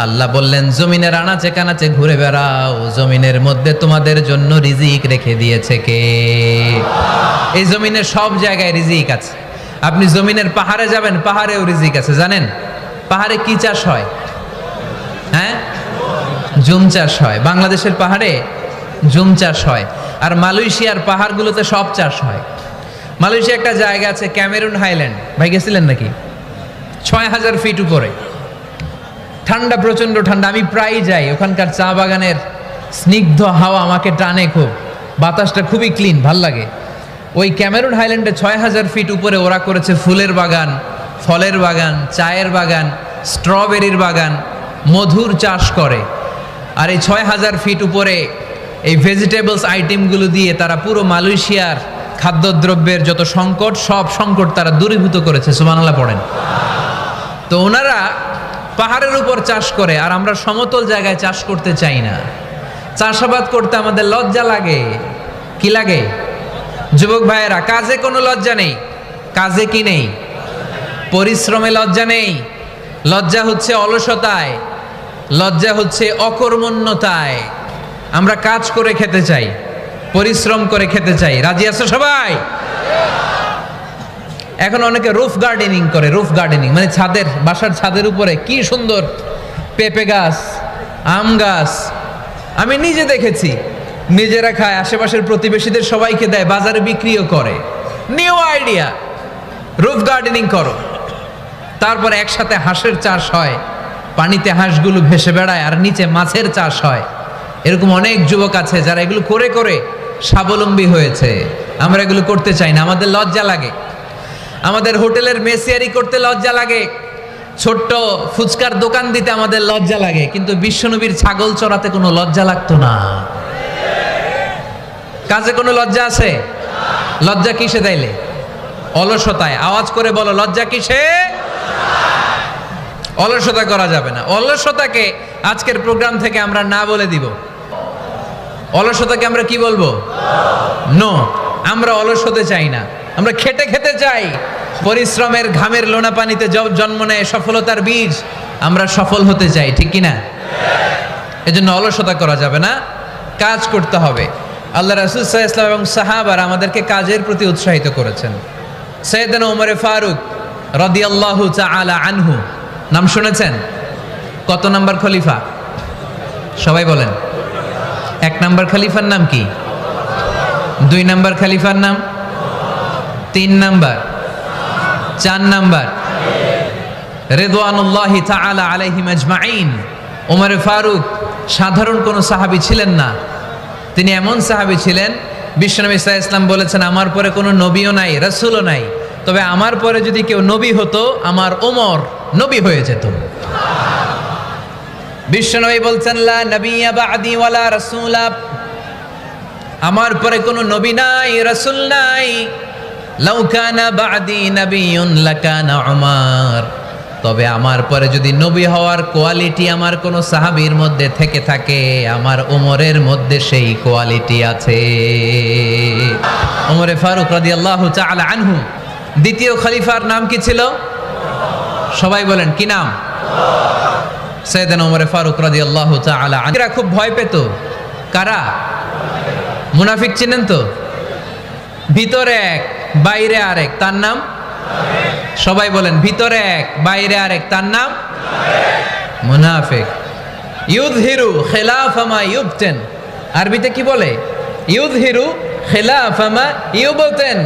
আল্লাহ বললেন জমিনের আনাচে কানাচে ঘুরে বেড়াও, জমিনের মধ্যে তোমাদের জন্য রিজিক রেখে দিয়েছে কে? এই জমিনের সব জায়গায় রিজিক আছে। আপনি জমিনের পাহাড়ে যাবেন, পাহাড়েও রিজিক আছে। জানেন পাহাড়ে কি চাষ হয়? হ্যাঁ, জুম চাষ হয়। বাংলাদেশের পাহাড়ে জুম চাষ হয়, আর মালয়েশিয়ার পাহাড়গুলোতে সব চাষ হয়। মালয়েশিয়া একটা জায়গা আছে ক্যামেরুন হাইল্যান্ড, ভাই গেছিলেন নাকি? 6000 ফিট উপরে, ঠান্ডা, প্রচন্ড ঠান্ডা। আমি প্রায় যাই, ওখানকার চা বাগানের স্নিগ্ধ হাওয়া আমাকে টানে খুব, বাতাসটা খুবই ক্লিন, ভাল লাগে। ওই ক্যামেরুন হাইল্যান্ডে 6000 ফিট উপরে ওরা করেছে ফুলের বাগান, ফলের বাগান, চায়ের বাগান, স্ট্রবেরির বাগান, মধুর চাষ করে। আর এই 6000 ফিট উপরে এই ভেজিটেবলস আইটেমগুলো দিয়ে তারা পুরো মালয়েশিয়ার খাদ্যদ্রব্যের যত সংকট, সব সংকট তারা দূরীভূত করেছে। সুবহানাল্লাহ পড়েন। তো ওনারা পাহাড়ের উপর চাষ করে, আর আমরা সমতল জায়গায় চাষ করতে চাই না। চাষাবাদ করতে আমাদের লজ্জা লাগে। কি লাগে? যুবক ভাইয়েরা, কাজে কোনো লজ্জা নেই। কাজে কি নেই? পরিশ্রমে লজ্জা নেই। লজ্জা হচ্ছে অলসতায়, লজ্জা হচ্ছে অকর্মণ্যতায়। আমরা কাজ করে খেতে চাই, পরিশ্রম করে খেতে চাই। রাজি আছো সবাই? এখন অনেকে রুফ গার্ডেনিং করে। রুফ গার্ডেনিং মানে ছাদের, বাসার ছাদের উপরে কি সুন্দর পেঁপে গাছ, আম গাছ। আমি নিজে দেখেছি, নিজেরা খায়, আশেপাশের প্রতিবেশীদের সবাইকে দেয়, বাজারে বিক্রিও করে। নিউ আইডিয়া, রুফ গার্ডেনিং করো। তারপর একসাথে হাঁসের চাষ হয়, পানিতে হাঁসগুলো ভেসে বেড়ায়, আর নিচে মাছের চাষ হয়। এরকম অনেক যুবক আছে যারা এগুলো করে করে স্বাবলম্বী হয়েছে। আমরা এগুলো করতে চাই না, আমাদের লজ্জা লাগে। আমাদের হোটেলের মেসিয়ারি করতে লজ্জা লাগে, ছোট্ট ফুচকার দোকান দিতে আমাদের লজ্জা লাগে, কিন্তু বিশ্বনবীর ছাগল চড়াতে কোনো লজ্জা লাগতো না। কাজে কোনো লজ্জা আছে? লজ্জা কিসে তাইলে? অলসতায়। আওয়াজ করে বলো, লজ্জা কিসে? অলসতা করা যাবে না। অলসতাকে আজকের প্রোগ্রাম থেকে আমরা না বলে দিব। অলসতাকে আমরা কি বলবো? নো। আমরা অলস হতে চাই না, আমরা খেটে খেতে চাই। পরিশ্রমের ঘামের লোনা পানিতে জন্ম নেয় সফলতার বীজ। আমরা সফল হতে চাই, ঠিক কিনা? এজন্য অলসতা করা যাবে না, কাজ করতে হবে। আল্লাহ রাসূল সাল্লাল্লাহু আলাইহি ওয়াসাল্লাম এবং সাহাবারা আমাদেরকে কাজের প্রতি উৎসাহিত করেছেন। সাইয়েদনা ওমর ফারুক রাদিয়াল্লাহু তাআলা আনহু, নাম শুনেছেন? কত নাম্বার খলিফা? সবাই বলেন। 1 নাম্বার খলিফার নাম কি? 2 নাম্বার খলিফার নাম? 3 নাম্বার? 4 নাম্বার? রিদওয়ানুল্লাহি তাআলা আলাইহিম আজমাইন। ওমর ফারুক সাধারণ কোনো সাহাবী ছিলেন না, তিনি এমন সাহাবী ছিলেন, বিশ্বনবী সাল্লাল্লাহু আলাইহি ওয়াসাল্লাম বলেছেন, আমার পরে কোনো নবীও নাই, রাসূলও নাই, তবে আমার পরে যদি কেউ নবী হতো আমার ওমর নবী হয়ে যেত। বিশ্বনবী বলছেন, লা নবিয়্যা বা'দি ওয়ালা রাসূলা, আমার পরে কোনো নবী নাই, রাসূল নাই। লাউ কানা বা'দি নাবিয়্যুন লাকানা উমর, তবে আমার পরে যদি নবী হওয়ার কোয়ালিটি আমার কোন সাহাবীর মধ্যে থেকে থাকে, আমার ওমরের মধ্যে সেই কোয়ালিটি আছে। ওমরে ফারুক রাদিয়াল্লাহু তাআলা আনহু দ্বিতীয় খলিফার নাম কি ছিল? সবাই বলেন, কি নাম? সাইয়েদনা ওমরে ফারুক রাদিয়াল্লাহু তাআলা আনহু। এরা খুব ভয় পেত। কারা? মুনাফিক চিনেন তো? ভিতরে এক বাইরে আরেক, তার নাম? সবাই বলেন, ভিতরে এক বাইরে আরেক, তার নাম মুনাফিক। ইউযহিরু খিলাফা মা ইউবতিন, আরবিতে কি বলে? ইউযহিরু খিলাফা মা ইউবতিন,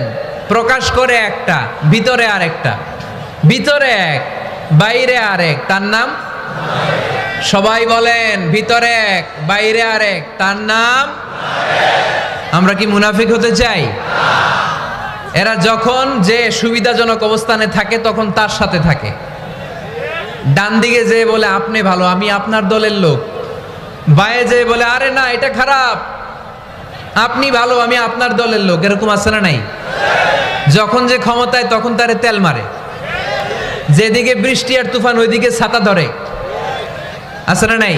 প্রকাশ করে একটা, ভিতরে আরেকটা। ভিতরে এক বাইরে আরেক, তার নাম? সবাই বলেন, ভিতরে এক বাইরে আরেক, তার নাম? আমরা কি মুনাফিক হতে চাই? এরা যখন যে সুবিধাজনক অবস্থানে থাকে তখন তার সাথে থাকে। ডান দিকে যে বলে আপনি ভালো, আমি আপনার দলের লোক। বায়ে যে বলে আরে না এটা খারাপ, আপনি ভালো, আমি আপনার দলের লোক। এরকম আছে না নাই? যখন যে ক্ষমতায় তখন তারে তেল মারে, যেদিকে বৃষ্টি আর তুফান ওইদিকে ছাতা ধরে। আছে না নাই?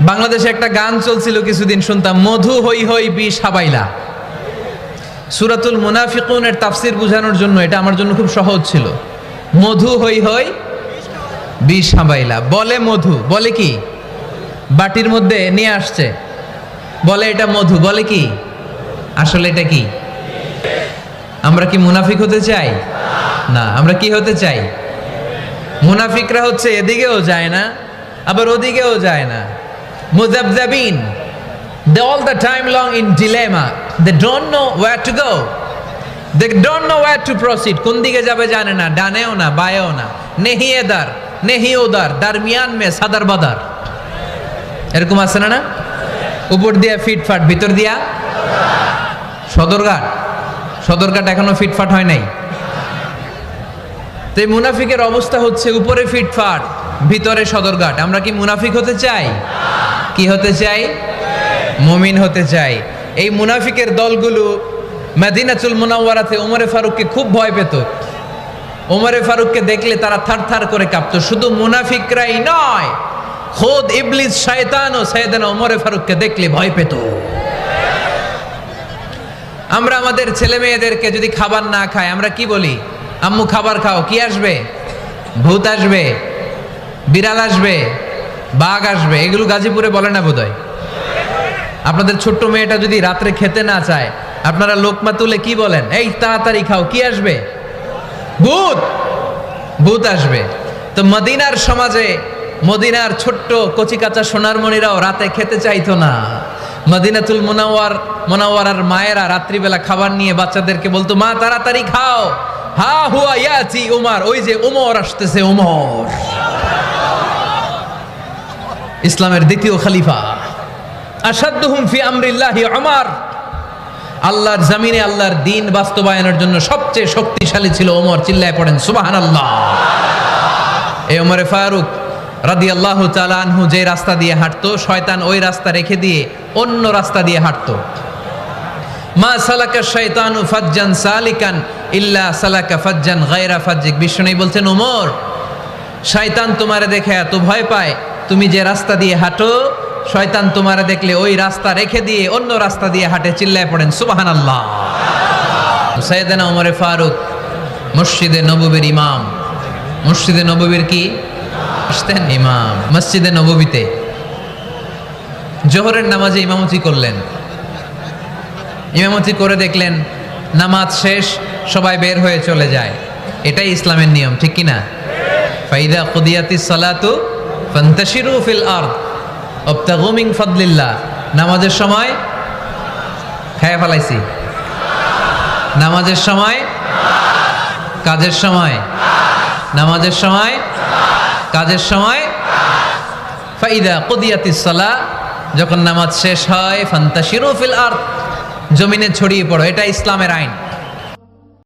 বাংলাদেশে একটা গান চলছিল কিছুদিন, শুনতাম, মধু হই হই বিষ হাবাইলা। সূরাতুল মুনাফিকুনের তাফসীর বোঝানোর জন্য এটা আমার জন্য খুব সহজ ছিল। মধু হই হই বিষ হাবাইলা। বলে মধু, বলে কি? বাটির মধ্যে নিয়ে আসছে, বলে এটা মধু, বলে কি? আসলে এটা কি? আমরা কি মুনাফিক হতে চাই? না। আমরা কি হতে চাই? মুনাফিকরা হচ্ছে এদিকেও যায় না আবার ওদিকেও যায় না, মুযাবযাবিন। They all the time long in dilemma. They don't know where to go. They don't know where to proceed. কোন দিকে যাবে জানে না, ডানেও না বায়েও না। নেহি এদার নেহি ওদার, দারমিয়ান মে সাদার বাদার। এরকম আছে না? না, উপর দিয়া ফিটফাট, ভিতর দিয়া সদরঘাট। সদরঘাট এখনো ফিটফাট হয় নাই। তো এই মুনাফিকের অবস্থা হচ্ছে উপরে ফিটফাট, ভিতরে সদরঘাট। আমরা কি মুনাফিক হতে চাই? কি হতে চাই? মুমিন হতে চাই। এই মুনাফিকের দলগুলো মদিনাতুল মুনাওয়ারাতে ওমরে ফারুককে খুব ভয় পেত। ওমরে ফারুককে দেখলে তারা থারথার করে কাঁপত। শুধু মুনাফিকরাই নয়, খোদ ইবলিস শয়তানও সাইয়েদনা ওমরে ফারুককে দেখলে ভয় পেত। আমরা আমাদের ছেলে মেয়েদেরকে যদি খাবার না খায় আমরা কি বলি? আম্মু খাবার খাও। কি আসবে? ভূত আসবে, বিড়াল আসবে, বাঘ আসবে। এগুলো গাজীপুরে বলে না বোধহয়। আপনাদের ছোট্ট মেয়েটা যদি রাত্রে খেতে না চায়, আপনারা লোকমা তুলে কি বলেন? এই তাড়াতাড়ি খাও। কি আসবে? ভূত। ভূত আসবে। তো মদিনার সমাজে মদিনার ছোট্ট কচিকাচা সোনারমণিরাও রাতে খেতে চাইতো না। মদিনাতুল মুনাওয়ারার মায়েরা রাত্রিবেলা খাবার নিয়ে বাচ্চাদেরকে বলতো, মা তাড়াতাড়ি খাও, হা হুয়া ইয়াতি উমর, ওই যে উমর আসতেছে, উমর। ইসলামের দ্বিতীয় খলিফা। আসাদ্দুহুম ফি আমরিল্লাহি উমর, আল্লাহর জমিনে আল্লাহর দ্বীন বাস্তবায়নের জন্য সবচেয়ে শক্তিশালী ছিল ওমর। চিল্লায় পড়েন সুবহানাল্লাহ। এই ওমরে ফারুক রাদিয়াল্লাহু তাআলা আনহু যে রাস্তা দিয়ে হাঁটতো, শয়তান ওই রাস্তা রেখে দিয়ে অন্য রাস্তা দিয়ে হাঁটতো। মা সালাকা শাইতানু ফাজ্জান সালিকান ইল্লা সালাকা ফাজ্জান গায়রা ফাজ্জিক। বিষ্ণু বলছেন, ওমর, শয়তান তোমারে দেখে এত ভয় পায়, তুমি যে রাস্তা দিয়ে হাঁটো, শয়তান তোমারে দেখলে ওই রাস্তা রেখে দিয়ে অন্য রাস্তা দিয়ে হাঁটে। চিল্লায় পড়েন সুবহানাল্লাহ। সাইয়েদনা ওমরে ফারুক মসজিদে নববীর ইমাম। মসজিদে নববীর কি আসতেন ইমাম। মসজিদে নববীতে জোহরের নামাজে ইমামতি করলেন। ইমামতি করে দেখলেন নামাজ শেষ, সবাই বের হয়ে চলে যায়। এটাই ইসলামের নিয়ম, ঠিক কিনা? ফাইদা কুদিয়াতিস সালাতু ফান্তাশিরু ফিল আরদ ওয়াবতাগু মিন ফাদলিল্লাহ। নামাজের সময় খায়া ফেলাইছি, নামাজের সময় কাজের সময়, নামাজের সময় কাজের সময়। ফাইদা কুদিয়াতিস সালাহ, যখন নামাজ শেষ হয়, ফান্তাশিরু ফিল আরদ, জমিনে ছড়িয়ে পড়ো। এটা ইসলামের আইন।